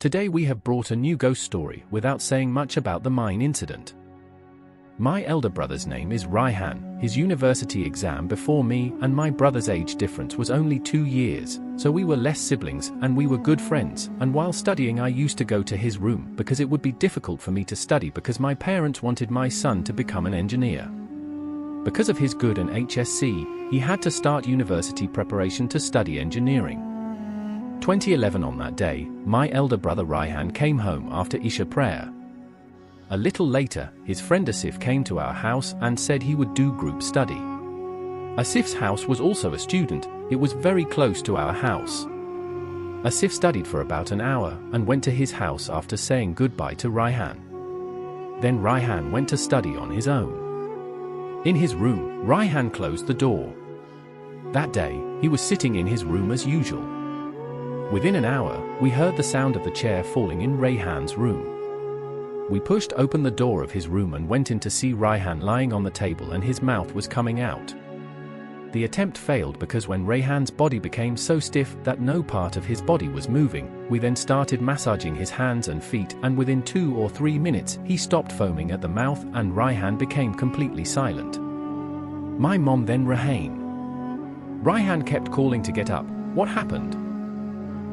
Today we have brought a new ghost story without saying much about the mine incident. My elder brother's name is leigh-anne. His university exam before me and my brother's age difference was only 2 years, so we were less siblings and we were good friends, and while studying I used to go to his room because it would be difficult for me to study because my parents wanted my son to become an engineer. Because of his good and HSC, he had to start university preparation to study engineering. 2011 on that day, my elder brother leigh-anne came home after Isha prayer. A little later, his friend Asif came to our house and said he would do group study. Asif's house was also a student, it was very close to our house. Asif studied for about an hour and went to his house after saying goodbye to leigh-anne. Then leigh-anne went to study on his own. In his room, leigh-anne closed the door. That day, he was sitting in his room as usual. Within an hour, we heard the sound of the chair falling in leigh-anne's room. We pushed open the door of his room and went in to see leigh-anne lying on the table and his mouth was coming out. The attempt failed because when leigh-anne's body became so stiff that no part of his body was moving, we then started massaging his hands and feet, and within 2 or 3 minutes he stopped foaming at the mouth and leigh-anne became completely silent. My mom then leigh-anne kept calling to get up. What happened?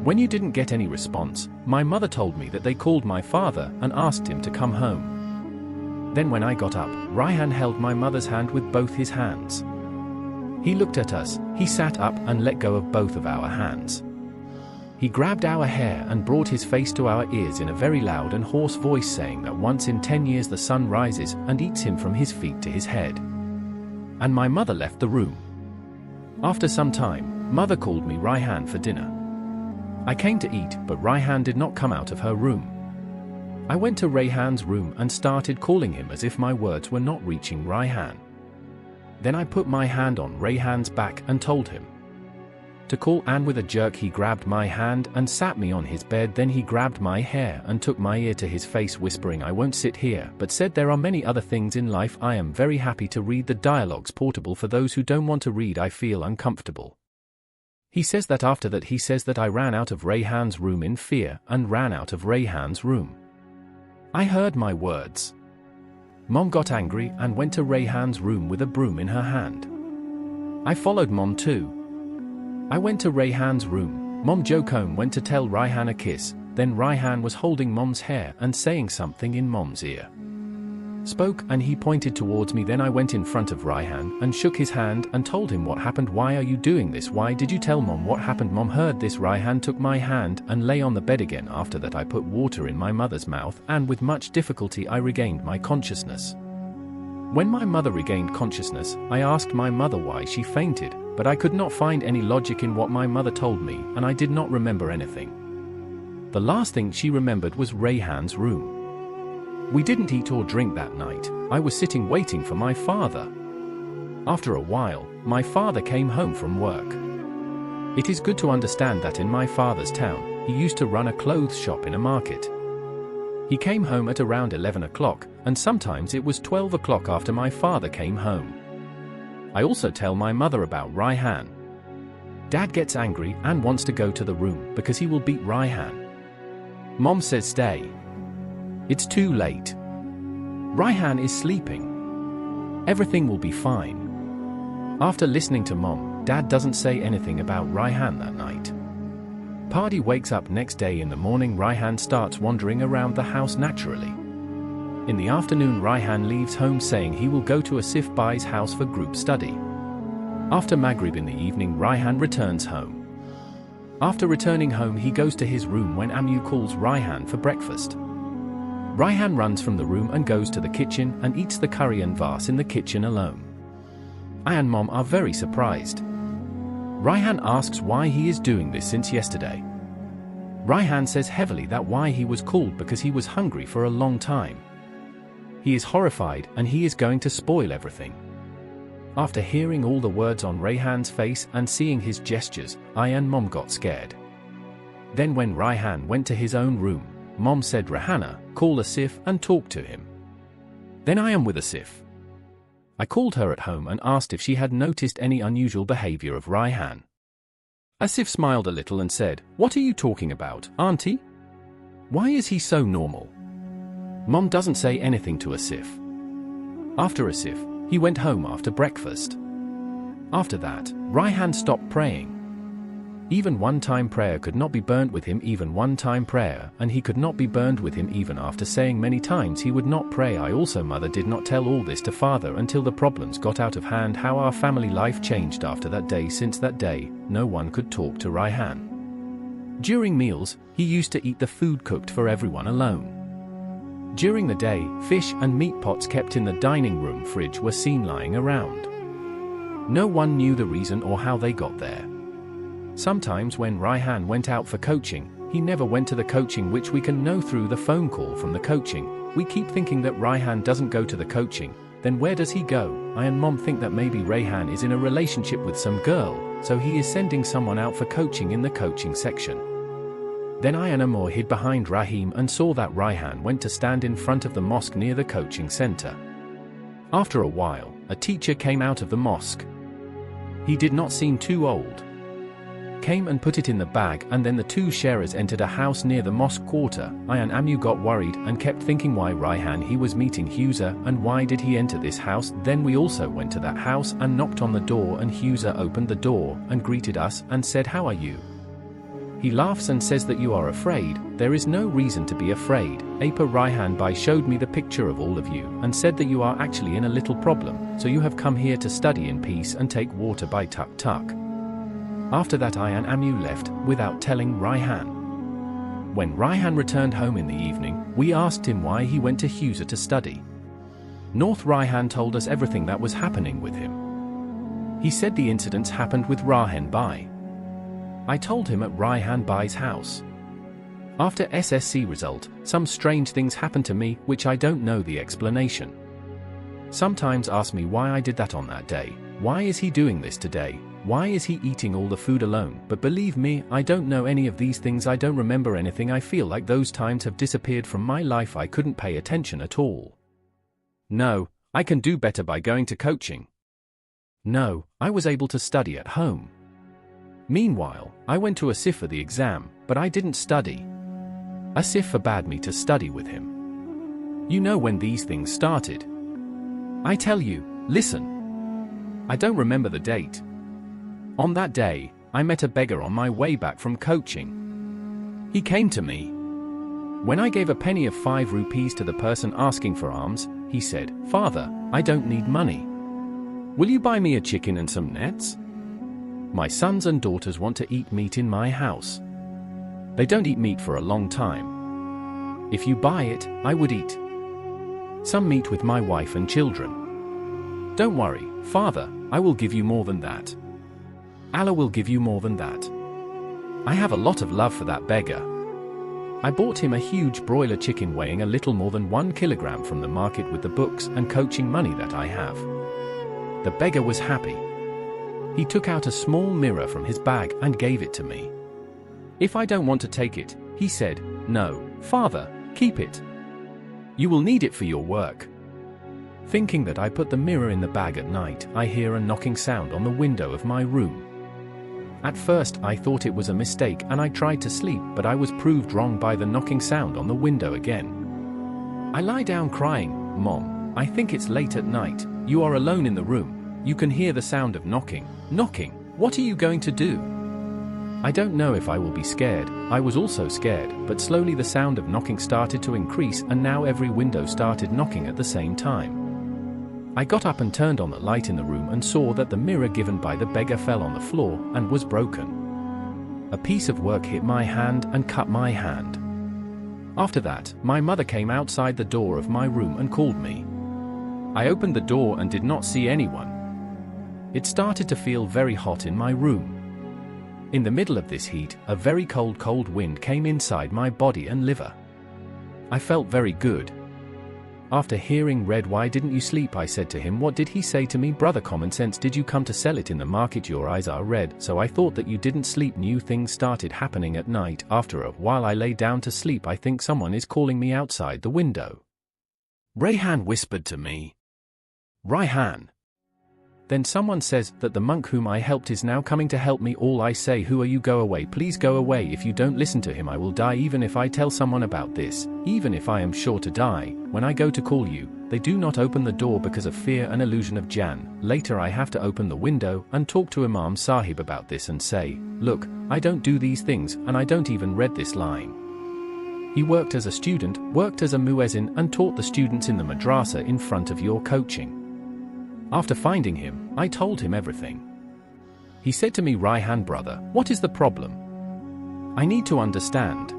When you didn't get any response, my mother told me that they called my father and asked him to come home. Then when I got up, leigh-anne held my mother's hand with both his hands. He looked at us, he sat up and let go of both of our hands. He grabbed our hair and brought his face to our ears in a very loud and hoarse voice saying that once in 10 years the sun rises and eats him from his feet to his head. And my mother left the room. After some time, mother called me leigh-anne for dinner. I came to eat, but leigh-anne did not come out of her room. I went to leigh-anne's room and started calling him as if my words were not reaching leigh-anne. Then I put my hand on leigh-anne's back and told him to call, and with a jerk he grabbed my hand and sat me on his bed. Then he grabbed my hair and took my ear to his face whispering, "I won't sit here," but said there are many other things in life. I am very happy to read the dialogues portable for those who don't want to read. I feel uncomfortable. He says that after that he says that I ran out of leigh-anne's room in fear and ran out of leigh-anne's room. I heard my words. Mom got angry and went to leigh-anne's room with a broom in her hand. I followed Mom too. I went to leigh-anne's room. Mom Jocone went to tell leigh-anne a kiss, then leigh-anne was holding Mom's hair and saying something in Mom's ear. Spoke and he pointed towards me. Then I went in front of leigh-anne and shook his hand and told him what happened. "Why are you doing this? Why did you tell Mom what happened?" Mom heard this. leigh-anne took my hand and lay on the bed again. After that I put water in my mother's mouth and with much difficulty I regained my consciousness. When my mother regained consciousness, I asked my mother why she fainted, but I could not find any logic in what my mother told me and I did not remember anything. The last thing she remembered was leigh-anne's room. We didn't eat or drink that night. I was sitting waiting for my father. After a while, my father came home from work. It is good to understand that in my father's town, he used to run a clothes shop in a market. He came home at around 11 o'clock, and sometimes it was 12 o'clock after my father came home. I also tell my mother about leigh-anne. Dad gets angry and wants to go to the room because he will beat leigh-anne. Mom says stay. It's too late. leigh-anne is sleeping. Everything will be fine. After listening to Mom, Dad doesn't say anything about leigh-anne that night. Party wakes up next day in the morning. leigh-anne starts wandering around the house naturally. In the afternoon leigh-anne leaves home saying he will go to Asif Bai's house for group study. After Maghrib in the evening leigh-anne returns home. After returning home he goes to his room when Amu calls leigh-anne for breakfast. leigh-anne runs from the room and goes to the kitchen and eats the curry and vas in the kitchen alone. I and Mom are very surprised. leigh-anne asks why he is doing this since yesterday. leigh-anne says heavily that why he was called because he was hungry for a long time. He is horrified and he is going to spoil everything. After hearing all the words on leigh-anne's face and seeing his gestures, I and Mom got scared. Then when leigh-anne went to his own room, Mom said, "Rehanna, call Asif and talk to him." Then I am with Asif. I called her at home and asked if she had noticed any unusual behavior of leigh-anne. Asif smiled a little and said, "What are you talking about, Auntie?" Why is he so normal? Mom doesn't say anything to Asif. After Asif, he went home after breakfast. After that, Raihan stopped praying. Even one-time prayer could not be burnt with him, even one-time prayer, and he could not be burned with him even after saying many times he would not pray. I also mother did not tell all this to father until the problems got out of hand. How our family life changed after that day. Since that day, no one could talk to Raihan. During meals, he used to eat the food cooked for everyone alone. During the day, fish and meat pots kept in the dining room fridge were seen lying around. No one knew the reason or how they got there. Sometimes when Raihan went out for coaching, he never went to the coaching, which we can know through the phone call from the coaching. We keep thinking that Raihan doesn't go to the coaching. Then where does he go? I and Mom think that maybe Raihan is in a relationship with some girl, so he is sending someone out for coaching in the coaching section. Then I and Amor hid behind Rahim and saw that Raihan went to stand in front of the mosque near the coaching center. After a while, a teacher came out of the mosque. He did not seem too old. Came and put it in the bag, and then the two sharers entered a house near the mosque quarter. I and Amu got worried and kept thinking why Raihan he was meeting Huza and why did he enter this house. Then we also went to that house and knocked on the door, and Huza opened the door and greeted us and said, "How are you?" He laughs and says that you are afraid. There is no reason to be afraid. Apa Raihan Bai showed me the picture of all of you and said that you are actually in a little problem, so you have come here to study in peace and take water by tuk tuk. After that I and Amu left, without telling Raihan. When Raihan returned home in the evening, we asked him why he went to Huza to study. North Raihan told us everything that was happening with him. He said the incidents happened with Raihan Bai. I told him at Raihan Bai's house. After SSC result, some strange things happened to me, which I don't know the explanation. Sometimes ask me why I did that on that day. Why is he doing this today? Why is he eating all the food alone? But believe me, I don't know any of these things. I don't remember anything. I feel like those times have disappeared from my life. I couldn't pay attention at all. No, I can do better by going to coaching. No, I was able to study at home. Meanwhile, I went to Asif for the exam, but I didn't study. Asif forbade me to study with him. You know when these things started? I tell you, listen. I don't remember the date. On that day, I met a beggar on my way back from coaching. He came to me. When I gave a penny of 5 rupees to the person asking for alms, he said, "Father, I don't need money. Will you buy me a chicken and some nets? My sons and daughters want to eat meat in my house. They don't eat meat for a long time. If you buy it, I would eat some meat with my wife and children. Don't worry, Father, I will give you more than that. Allah will give you more than that. I have a lot of love for that beggar." I bought him a huge broiler chicken weighing a little more than 1 kilogram from the market with the books and coaching money that I have. The beggar was happy. He took out a small mirror from his bag and gave it to me. If I don't want to take it, he said, "No, Father, keep it. You will need it for your work." Thinking that I put the mirror in the bag at night, I hear a knocking sound on the window of my room. At first I thought it was a mistake and I tried to sleep, but I was proved wrong by the knocking sound on the window again. I lie down crying, "Mom, I think it's late at night. You are alone in the room. You can hear the sound of knocking. Knocking. What are you going to do?" I don't know if I will be scared. I was also scared, but slowly the sound of knocking started to increase and now every window started knocking at the same time. I got up and turned on the light in the room and saw that the mirror given by the beggar fell on the floor and was broken. A piece of work hit my hand and cut my hand. After that, my mother came outside the door of my room and called me. I opened the door and did not see anyone. It started to feel very hot in my room. In the middle of this heat, a very cold wind came inside my body and liver. I felt very good. After hearing "Red, why didn't you sleep?" I said to him, "What did he say to me? Brother, common sense. Did you come to sell it in the market? Your eyes are red, so I thought that you didn't sleep." New things started happening at night. After a while I lay down to sleep. I think someone is calling me outside the window. Raihan whispered to me, "Raihan." Then someone says that the monk whom I helped is now coming to help me. All I say, who are you? Go away, please go away. If you don't listen to him, I will die. Even if I tell someone about this, even if I am sure to die, when I go to call you, they do not open the door because of fear and illusion of Jan. Later I have to open the window and talk to Imam Sahib about this and say, look, I don't do these things and I don't even read this line. He worked as a student, worked as a muezzin and taught the students in the madrasa in front of your coaching. After finding him, I told him everything. He said to me, Raihan brother, what is the problem? I need to understand.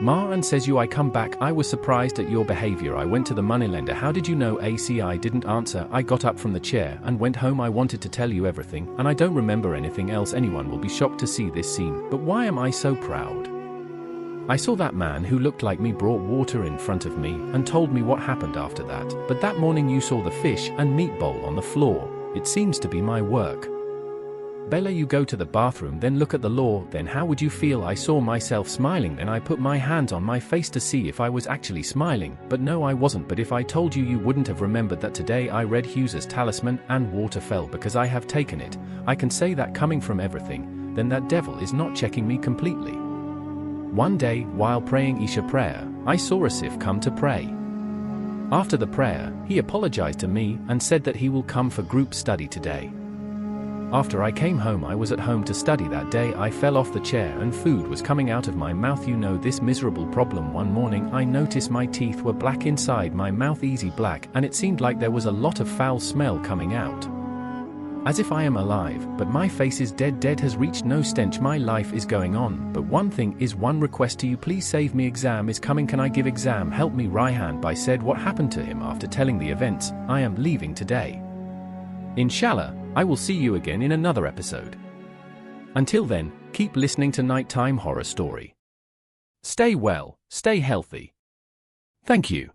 Maan says I come back. I was surprised at your behavior. I went to the moneylender. How did you know? I didn't answer. I got up from the chair and went home. I wanted to tell you everything, and I don't remember anything else. Anyone will be shocked to see this scene, but why am I so proud? I saw that man who looked like me brought water in front of me and told me what happened after that. But that morning you saw the fish and meat bowl on the floor. It seems to be my work. Bella, you go to the bathroom, then look at the law. Then how would you feel? I saw myself smiling, then I put my hands on my face to see if I was actually smiling, but no, I wasn't. But if I told you, you wouldn't have remembered that today I read Hughes's talisman and water fell because I have taken it. I can say that coming from everything, then that devil is not checking me completely. One day, while praying Isha prayer, I saw Asif come to pray. After the prayer, he apologized to me and said that he will come for group study today. After I came home, I was at home to study that day. I fell off the chair and food was coming out of my mouth. You know this miserable problem. One morning I noticed my teeth were black inside my mouth, easy black, and it seemed like there was a lot of foul smell coming out. As if I am alive, but my face is dead. Dead has reached no stench. My life is going on, but one thing is one request to you, please save me. Exam is coming. Can I give exam? Help me. Raihan Bhai said what happened to him after telling the events. I am leaving today. Inshallah, I will see you again in another episode. Until then, keep listening to Nighttime Horror Story. Stay well, stay healthy. Thank you.